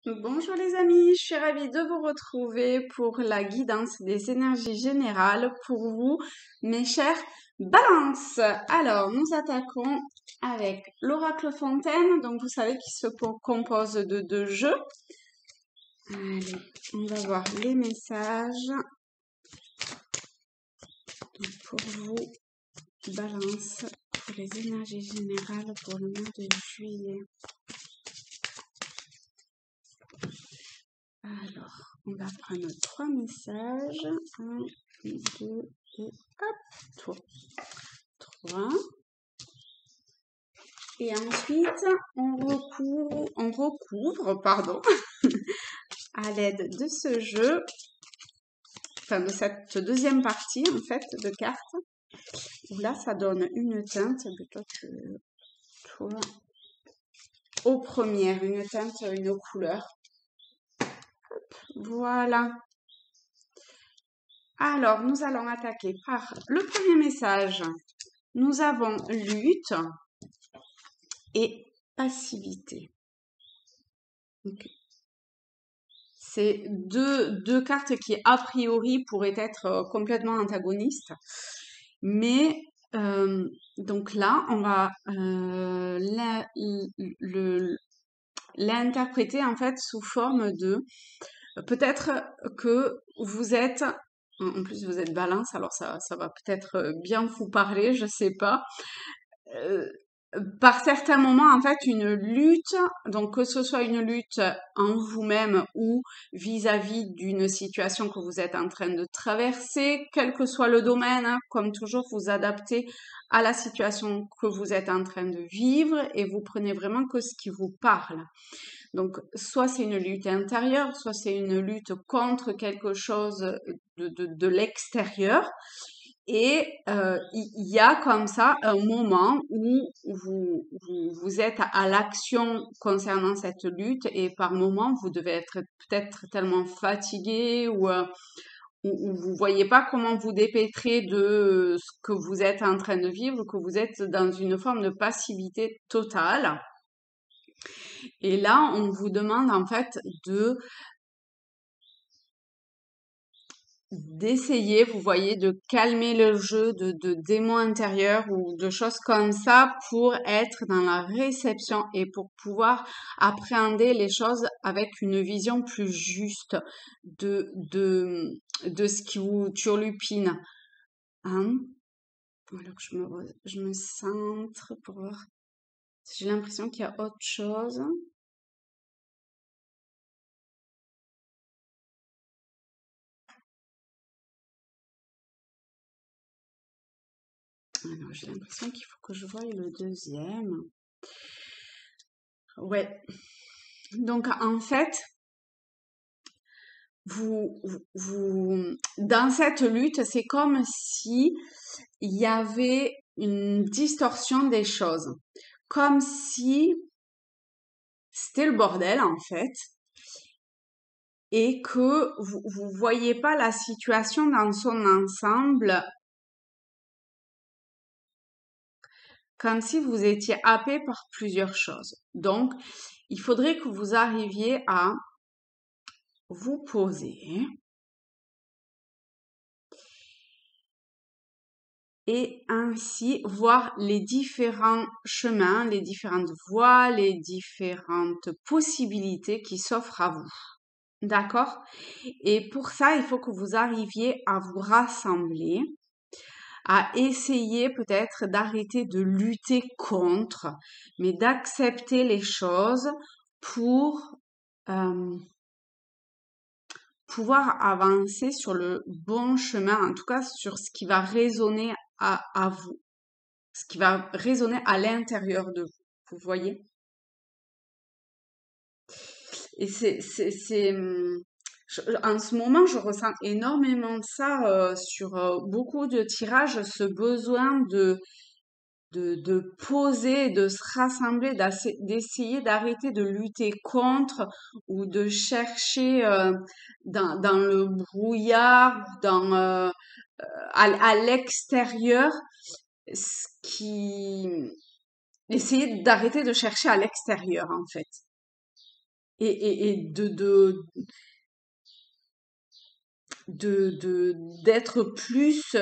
Bonjour les amis, je suis ravie de vous retrouver pour la guidance des énergies générales pour vous, mes chers balances. Alors, nous attaquons avec l'oracle Fontaine, donc vous savez qu'il se compose de deux jeux. Allez, on va voir les messages pour vous, balance, pour les énergies générales pour le mois de juillet. Alors, on va prendre 3 messages. 1, 2 et hop, 3. Et ensuite, on recouvre, à l'aide de ce jeu, enfin de cette deuxième partie en fait de cartes, où là ça donne une teinte plutôt que toi. Aux premières, une teinte, une couleur. Voilà. Alors, nous allons attaquer par le premier message. Nous avons lutte et passivité. Okay. C'est deux cartes qui, a priori, pourraient être complètement antagonistes. Mais, donc là, on va l'interpréter en fait sous forme de... Peut-être que vous êtes... En plus, vous êtes balance, alors ça va peut-être bien vous parler, je sais pas. Par certains moments, en fait, une lutte, donc que ce soit une lutte en vous-même ou vis-à-vis d'une situation que vous êtes en train de traverser, quel que soit le domaine, hein, comme toujours, vous adaptez à la situation que vous êtes en train de vivre et vous prenez vraiment que ce qui vous parle. Donc, soit c'est une lutte intérieure, soit c'est une lutte contre quelque chose de l'extérieur. Et il y a comme ça un moment où vous êtes à l'action concernant cette lutte et par moment, vous devez être peut-être tellement fatigué ou vous voyez pas comment vous dépêtrer de ce que vous êtes en train de vivre, que vous êtes dans une forme de passivité totale. Et là, on vous demande en fait d'essayer, vous voyez, de calmer le jeu de démons intérieurs ou de choses comme ça pour être dans la réception et pour pouvoir appréhender les choses avec une vision plus juste de ce qui vous turlupine. Hein? Alors que je me centre pour voir. J'ai l'impression qu'il y a autre chose. Alors, j'ai l'impression qu'il faut que je voie le deuxième. Ouais. Donc, en fait, dans cette lutte, c'est comme si il y avait une distorsion des choses. Comme si c'était le bordel, en fait. Et que vous voyez pas la situation dans son ensemble. Comme si vous étiez happé par plusieurs choses. Donc, il faudrait que vous arriviez à vous poser et ainsi voir les différents chemins, les différentes voies, les différentes possibilités qui s'offrent à vous. D'accord? Et pour ça, il faut que vous arriviez à vous rassembler, à essayer peut-être d'arrêter de lutter contre, mais d'accepter les choses pour pouvoir avancer sur le bon chemin, en tout cas sur ce qui va résonner à vous, ce qui va résonner à l'intérieur de vous, vous voyez? Et en ce moment, je ressens énormément ça sur beaucoup de tirages, ce besoin de poser, de se rassembler, d'essayer d'arrêter de lutter contre ou de chercher dans le brouillard, à l'extérieur, ce qui... Essayer d'arrêter de chercher à l'extérieur, en fait. et d'être plus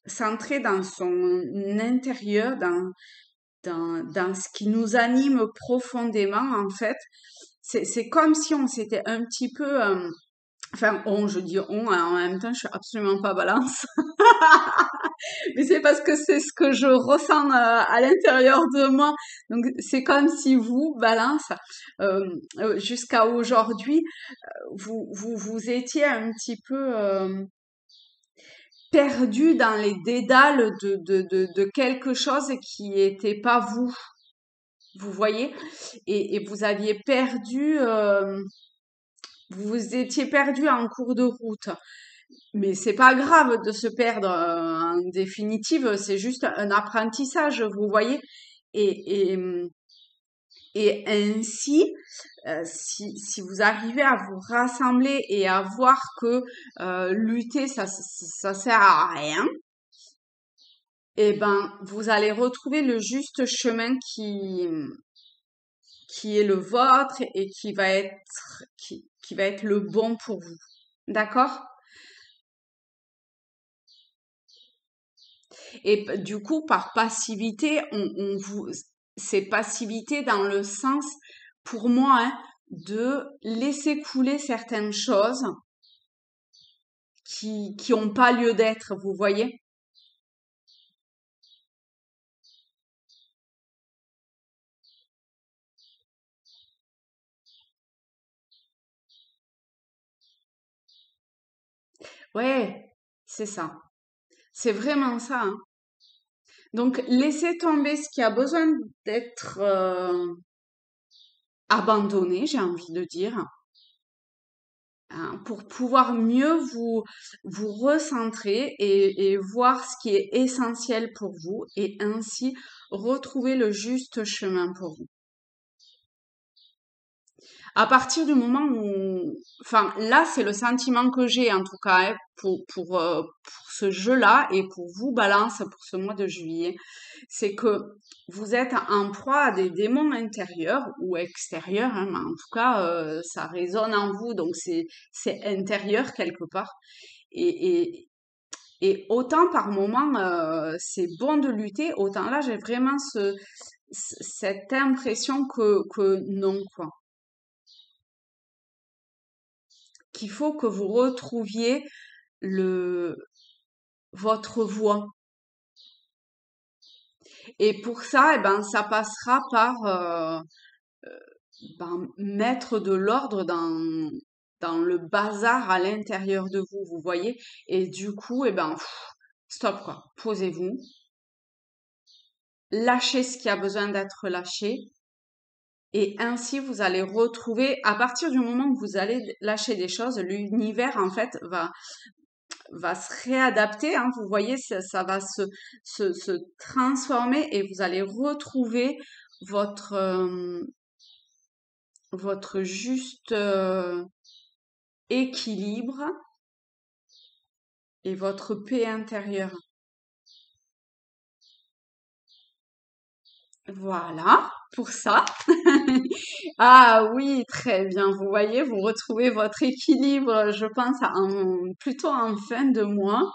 centré dans son intérieur, dans ce qui nous anime profondément, en fait. C'est comme si on s'était un petit peu, enfin, je dis on, hein, en même temps, je suis absolument pas balance, mais c'est parce que c'est ce que je ressens à l'intérieur de moi. Donc, c'est comme si vous, balance, jusqu'à aujourd'hui, vous étiez un petit peu perdu dans les dédales de quelque chose qui n'était pas vous. Vous voyez? Et vous aviez perdu, vous étiez perdu en cours de route. Mais c'est pas grave de se perdre en définitive, c'est juste un apprentissage, vous voyez? Et, et, et ainsi, si vous arrivez à vous rassembler et à voir que lutter, ça sert à rien, eh ben, vous allez retrouver le juste chemin qui est le vôtre et qui va être le bon pour vous. D'accord? Et du coup, par passivité, c'est passivité dans le sens, pour moi, hein, de laisser couler certaines choses qui ont pas lieu d'être, vous voyez? Ouais, c'est ça. C'est vraiment ça, hein. Donc, laissez tomber ce qui a besoin d'être abandonné, j'ai envie de dire, hein, pour pouvoir mieux vous recentrer et voir ce qui est essentiel pour vous et ainsi retrouver le juste chemin pour vous. À partir du moment où, enfin, là, c'est le sentiment que j'ai en tout cas hein, pour ce jeu-là et pour vous, Balance, pour ce mois de juillet, c'est que vous êtes en proie à des démons intérieurs ou extérieurs, hein, mais en tout cas, ça résonne en vous, donc c'est intérieur quelque part. Et, et, et autant par moment, c'est bon de lutter, autant là, j'ai vraiment cette impression que non, quoi. Qu'il faut que vous retrouviez le votre voix. Et pour ça, eh ben, ça passera par mettre de l'ordre dans le bazar à l'intérieur de vous, vous voyez. Et du coup, eh ben, stop quoi. Posez-vous, lâchez ce qui a besoin d'être lâché. Et ainsi, vous allez retrouver, à partir du moment où vous allez lâcher des choses, l'univers, en fait, va se réadapter, hein, vous voyez, ça va se transformer et vous allez retrouver votre, votre juste équilibre et votre paix intérieure. Voilà, pour ça. Ah oui, très bien. Vous voyez, vous retrouvez votre équilibre, je pense, plutôt en fin de mois.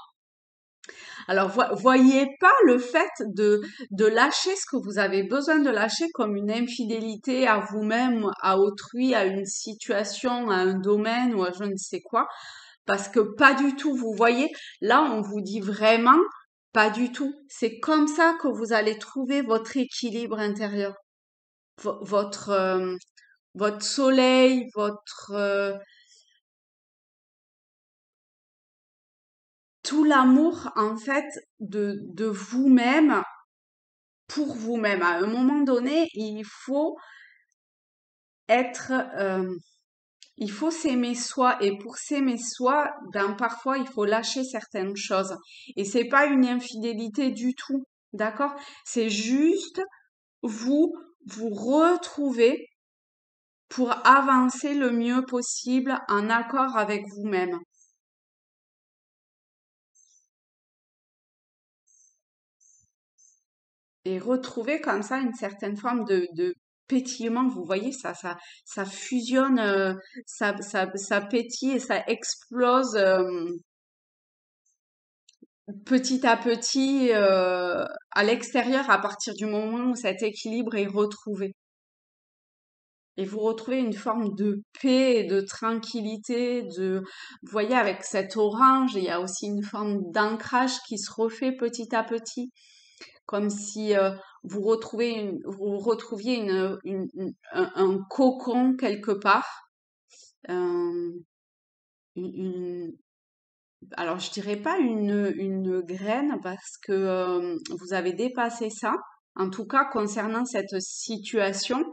Alors, voyez pas le fait de lâcher ce que vous avez besoin de lâcher comme une infidélité à vous-même, à autrui, à une situation, à un domaine ou à je ne sais quoi, parce que pas du tout. Vous voyez, là, on vous dit vraiment pas du tout. C'est comme ça que vous allez trouver votre équilibre intérieur, votre votre soleil, votre tout l'amour en fait de vous-même pour vous-même. À un moment donné, être, il faut s'aimer soi et pour s'aimer soi, ben parfois il faut lâcher certaines choses. Et c'est pas une infidélité du tout, d'accord? C'est juste vous vous retrouver pour avancer le mieux possible en accord avec vous-même et retrouver comme ça une certaine forme de pétillement, vous voyez, ça fusionne, ça pétille et ça explose petit à petit à l'extérieur à partir du moment où cet équilibre est retrouvé. Et vous retrouvez une forme de paix et de tranquillité, vous voyez, avec cet orange, il y a aussi une forme d'ancrage qui se refait petit à petit, comme si vous retrouviez un cocon quelque part, euh, une, alors je dirais pas une graine parce que vous avez dépassé ça. En tout cas, concernant cette situation,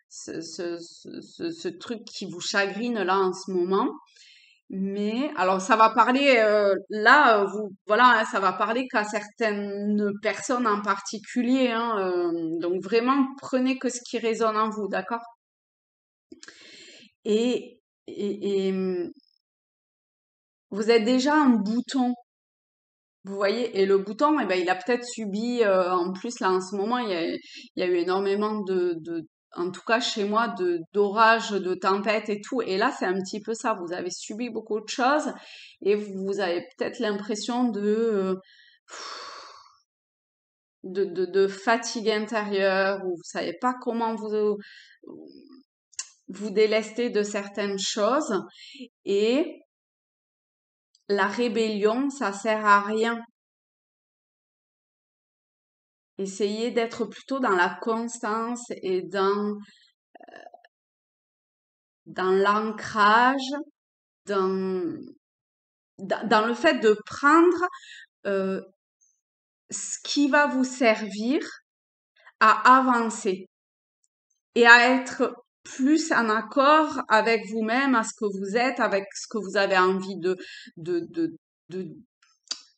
ce truc qui vous chagrine là en ce moment. Mais alors ça va parler là, vous voilà, hein, ça va parler qu'à certaines personnes en particulier. Hein, donc vraiment, prenez que ce qui résonne en vous, d'accord? Et vous êtes déjà un bouton. Vous voyez, et le bouton, eh ben, il a peut-être subi, en plus là en ce moment, il y a eu énormément en tout cas chez moi, d'orages, de tempêtes et tout. Et là, c'est un petit peu ça. Vous avez subi beaucoup de choses et vous avez peut-être l'impression de fatigue intérieure ou vous savez pas comment vous délester de certaines choses. Et la rébellion, ça sert à rien. Essayez d'être plutôt dans la constance et dans l'ancrage, dans, dans le fait de prendre euh, ce qui va vous servir à avancer et à être plus en accord avec vous-même, à ce que vous êtes, avec ce que vous avez envie de, de, de,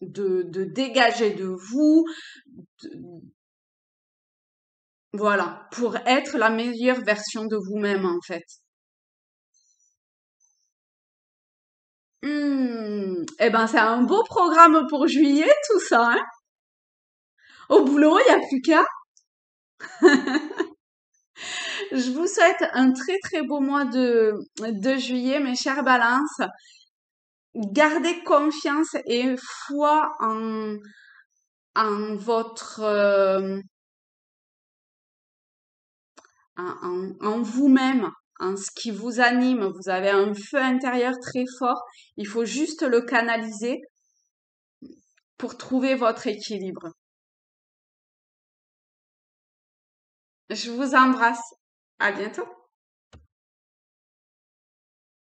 de dégager de vous, de- voilà, pour être la meilleure version de vous-même en fait. Eh ben, c'est un beau programme pour juillet, tout ça, hein. Au boulot, il n'y a plus qu'à. Je vous souhaite un très très beau mois de juillet, mes chères balances. Gardez confiance et foi en votre, en vous-même, en ce qui vous anime. Vous avez un feu intérieur très fort. Il faut juste le canaliser pour trouver votre équilibre. Je vous embrasse. À bientôt.